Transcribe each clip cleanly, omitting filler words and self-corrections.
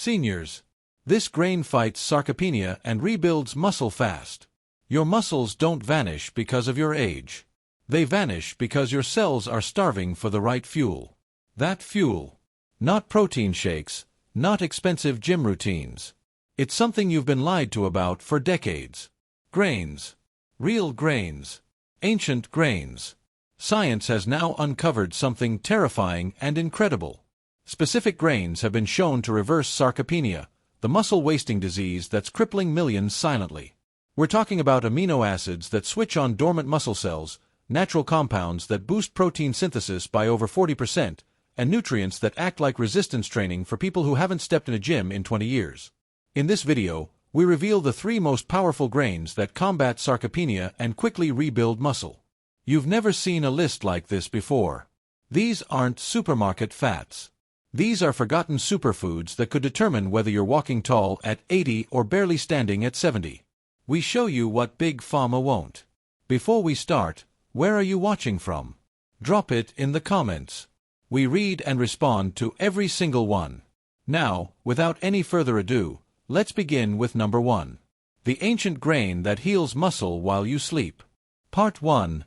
Seniors. This grain fights sarcopenia and rebuilds muscle fast. Your muscles don't vanish because of your age. They vanish because your cells are starving for the right fuel. That fuel. Not protein shakes, not expensive gym routines. It's something you've been lied to about for decades. Grains. Real grains. Ancient grains. Science has now uncovered something terrifying and incredible. Specific grains have been shown to reverse sarcopenia, the muscle-wasting disease that's crippling millions silently. We're talking about amino acids that switch on dormant muscle cells, natural compounds that boost protein synthesis by over 40%, and nutrients that act like resistance training for people who haven't stepped in a gym in 20 years. In this video, we reveal the 3 most powerful grains that combat sarcopenia and quickly rebuild muscle. You've never seen a list like this before. These aren't supermarket fats. These are forgotten superfoods that could determine whether you're walking tall at 80 or barely standing at 70. We show you what Big Pharma won't. Before we start, where are you watching from? Drop it in the comments. We read and respond to every single one. Now, without any further ado, let's begin with number 1. The ancient grain that heals muscle while you sleep. Part 1.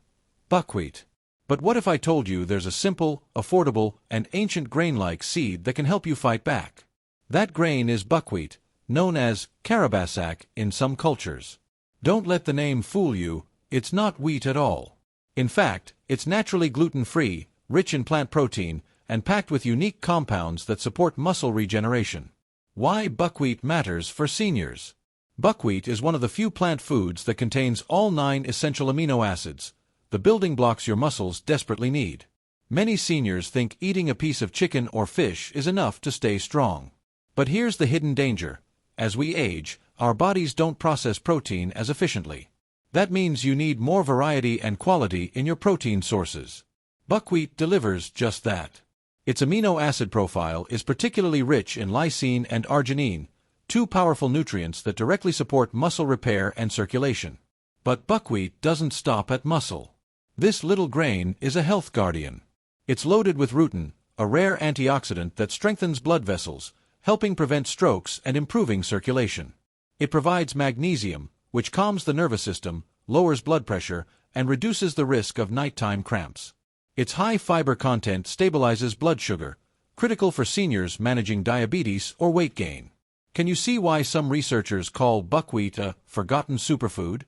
Buckwheat. But what if I told you there's a simple, affordable, and ancient grain-like seed that can help you fight back? That grain is buckwheat, known as carabasac in some cultures. Don't let the name fool you, it's not wheat at all. In fact, it's naturally gluten-free, rich in plant protein, and packed with unique compounds that support muscle regeneration. Why buckwheat matters for seniors. Buckwheat is one of the few plant foods that contains all 9 essential amino acids, the building blocks your muscles desperately need. Many seniors think eating a piece of chicken or fish is enough to stay strong. But here's the hidden danger. As we age, our bodies don't process protein as efficiently. That means you need more variety and quality in your protein sources. Buckwheat delivers just that. Its amino acid profile is particularly rich in lysine and arginine, 2 powerful nutrients that directly support muscle repair and circulation. But buckwheat doesn't stop at muscle. This little grain is a health guardian. It's loaded with rutin, a rare antioxidant that strengthens blood vessels, helping prevent strokes and improving circulation. It provides magnesium, which calms the nervous system, lowers blood pressure, and reduces the risk of nighttime cramps. Its high fiber content stabilizes blood sugar, critical for seniors managing diabetes or weight gain. Can you see why some researchers call buckwheat a forgotten superfood?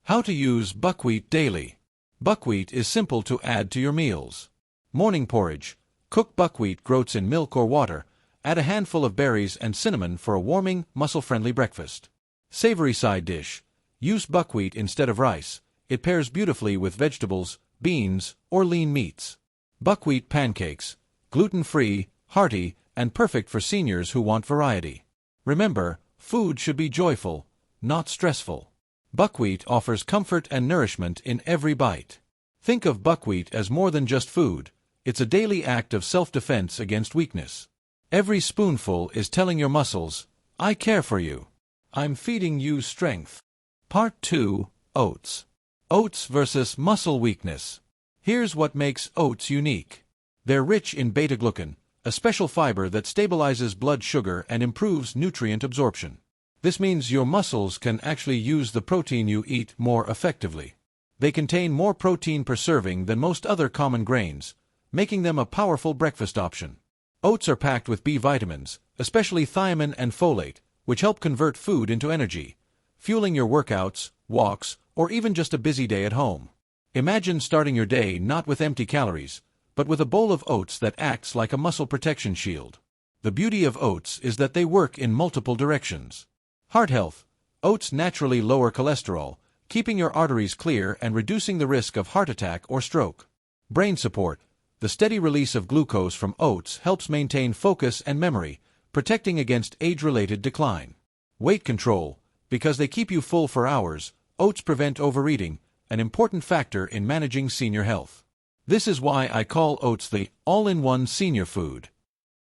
How to use buckwheat daily. Buckwheat is simple to add to your meals. Morning porridge. Cook buckwheat groats in milk or water. Add a handful of berries and cinnamon for a warming, muscle-friendly breakfast. Savory side dish. Use buckwheat instead of rice. It pairs beautifully with vegetables, beans, or lean meats. Buckwheat pancakes. Gluten-free, hearty, and perfect for seniors who want variety. Remember, food should be joyful, not stressful. Buckwheat offers comfort and nourishment in every bite. Think of buckwheat as more than just food. It's a daily act of self-defense against weakness. Every spoonful is telling your muscles, I care for you. I'm feeding you strength. Part 2. Oats. Oats versus muscle weakness. Here's what makes oats unique. They're rich in beta-glucan, a special fiber that stabilizes blood sugar and improves nutrient absorption. This means your muscles can actually use the protein you eat more effectively. They contain more protein per serving than most other common grains, making them a powerful breakfast option. Oats are packed with B vitamins, especially thiamine and folate, which help convert food into energy, fueling your workouts, walks, or even just a busy day at home. Imagine starting your day not with empty calories, but with a bowl of oats that acts like a muscle protection shield. The beauty of oats is that they work in multiple directions. Heart health. Oats naturally lower cholesterol, keeping your arteries clear and reducing the risk of heart attack or stroke. Brain support. The steady release of glucose from oats helps maintain focus and memory, protecting against age-related decline. Weight control. Because they keep you full for hours, oats prevent overeating, an important factor in managing senior health. This is why I call oats the all-in-one senior food.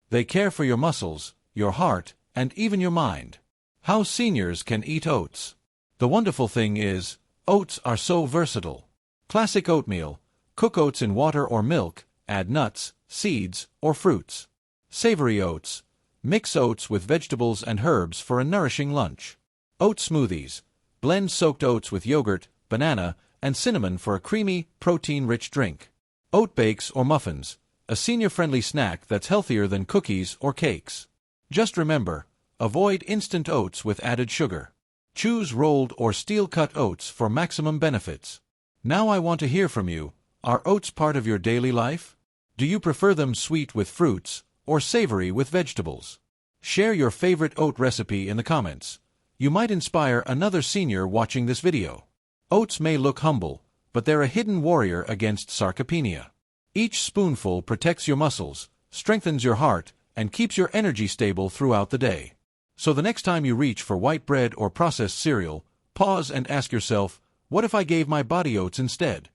They care for your muscles, your heart, and even your mind. How seniors can eat oats. The wonderful thing is, oats are so versatile. Classic oatmeal. Cook oats in water or milk, add nuts, seeds, or fruits. Savory oats. Mix oats with vegetables and herbs for a nourishing lunch. Oat smoothies. Blend soaked oats with yogurt, banana, and cinnamon for a creamy, protein-rich drink. Oat bakes or muffins. A senior-friendly snack that's healthier than cookies or cakes. Just remember, avoid instant oats with added sugar. Choose rolled or steel-cut oats for maximum benefits. Now I want to hear from you. Are oats part of your daily life? Do you prefer them sweet with fruits or savory with vegetables? Share your favorite oat recipe in the comments. You might inspire another senior watching this video. Oats may look humble, but they're a hidden warrior against sarcopenia. Each spoonful protects your muscles, strengthens your heart, and keeps your energy stable throughout the day. So the next time you reach for white bread or processed cereal, pause and ask yourself, what if I gave my body oats instead?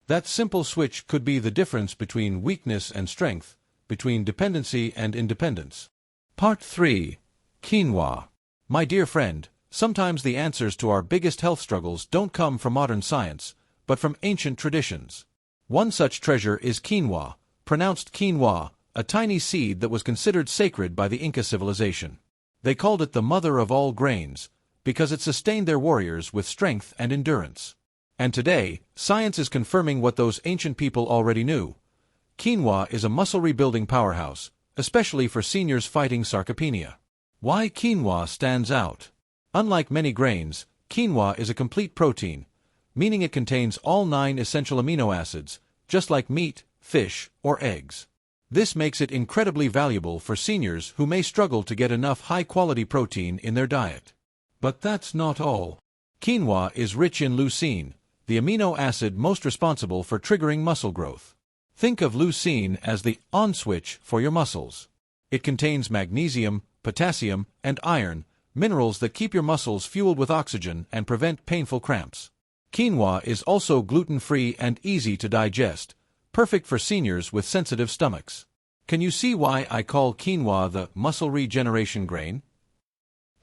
That simple switch could be the difference between weakness and strength, between dependency and independence. Part 3. Quinoa. My dear friend, sometimes the answers to our biggest health struggles don't come from modern science, but from ancient traditions. One such treasure is quinoa, pronounced quinoa, a tiny seed that was considered sacred by the Inca civilization. They called it the mother of all grains, because it sustained their warriors with strength and endurance. And today, science is confirming what those ancient people already knew. Quinoa is a muscle-rebuilding powerhouse, especially for seniors fighting sarcopenia. Why quinoa stands out? Unlike many grains, quinoa is a complete protein, meaning it contains all 9 essential amino acids, just like meat, fish, or eggs. This makes it incredibly valuable for seniors who may struggle to get enough high-quality protein in their diet. But that's not all. Quinoa is rich in leucine, the amino acid most responsible for triggering muscle growth. Think of leucine as the on switch for your muscles. It contains magnesium, potassium, and iron, minerals that keep your muscles fueled with oxygen and prevent painful cramps. Quinoa is also gluten-free and easy to digest, perfect for seniors with sensitive stomachs. Can you see why I call quinoa the muscle regeneration grain?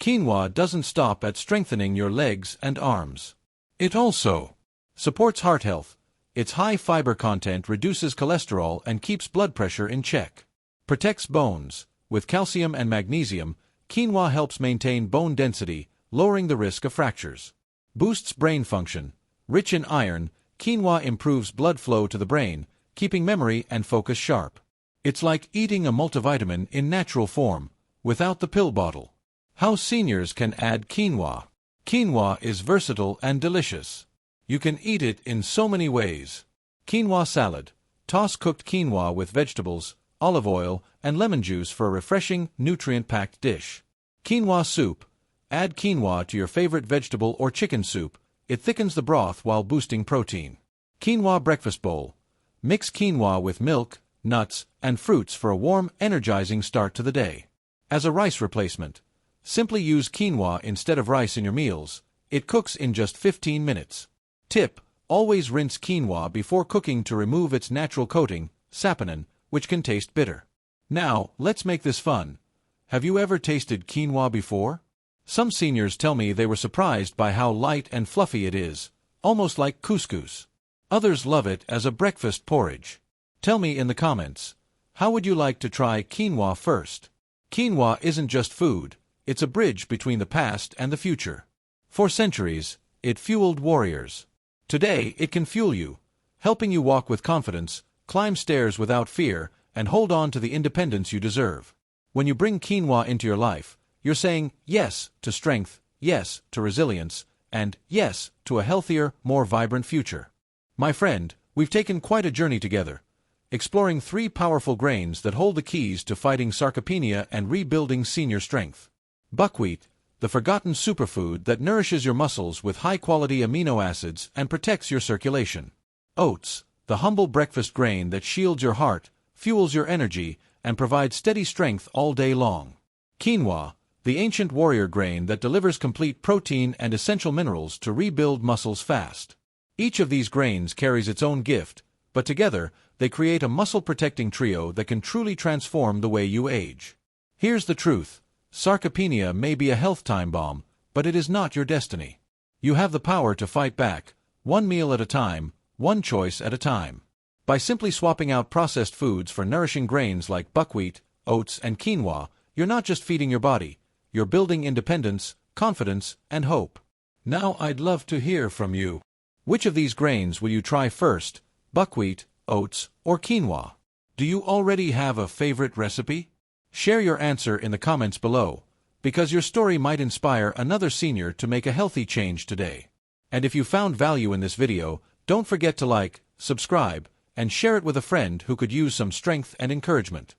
Quinoa doesn't stop at strengthening your legs and arms. It also supports heart health. Its high fiber content reduces cholesterol and keeps blood pressure in check. Protects bones. With calcium and magnesium, quinoa helps maintain bone density, lowering the risk of fractures. Boosts brain function. Rich in iron, quinoa improves blood flow to the brain, keeping memory and focus sharp. It's like eating a multivitamin in natural form, without the pill bottle. How seniors can add quinoa. Quinoa is versatile and delicious. You can eat it in so many ways. Quinoa salad. Toss cooked quinoa with vegetables, olive oil, and lemon juice for a refreshing, nutrient-packed dish. Quinoa soup. Add quinoa to your favorite vegetable or chicken soup. It thickens the broth while boosting protein. Quinoa breakfast bowl. Mix quinoa with milk, nuts, and fruits for a warm, energizing start to the day. As a rice replacement. Simply use quinoa instead of rice in your meals. It cooks in just 15 minutes. Tip: always rinse quinoa before cooking to remove its natural coating, saponin, which can taste bitter. Now, let's make this fun. Have you ever tasted quinoa before? Some seniors tell me they were surprised by how light and fluffy it is, almost like couscous. Others love it as a breakfast porridge. Tell me in the comments, how would you like to try quinoa first? Quinoa isn't just food, it's a bridge between the past and the future. For centuries, it fueled warriors. Today, it can fuel you, helping you walk with confidence, climb stairs without fear, and hold on to the independence you deserve. When you bring quinoa into your life, you're saying yes to strength, yes to resilience, and yes to a healthier, more vibrant future. My friend, we've taken quite a journey together, exploring 3 powerful grains that hold the keys to fighting sarcopenia and rebuilding senior strength. Buckwheat, the forgotten superfood that nourishes your muscles with high-quality amino acids and protects your circulation. Oats, the humble breakfast grain that shields your heart, fuels your energy, and provides steady strength all day long. Quinoa, the ancient warrior grain that delivers complete protein and essential minerals to rebuild muscles fast. Each of these grains carries its own gift, but together, they create a muscle-protecting trio that can truly transform the way you age. Here's the truth. Sarcopenia may be a health time bomb, but it is not your destiny. You have the power to fight back, one meal at a time, one choice at a time. By simply swapping out processed foods for nourishing grains like buckwheat, oats, and quinoa, You're not just feeding your body, you're building independence, confidence, and hope. Now I'd love to hear from you. Which of these grains will you try first, buckwheat, oats, or quinoa? Do you already have a favorite recipe? Share your answer in the comments below, because your story might inspire another senior to make a healthy change today. And if you found value in this video, don't forget to like, subscribe, and share it with a friend who could use some strength and encouragement.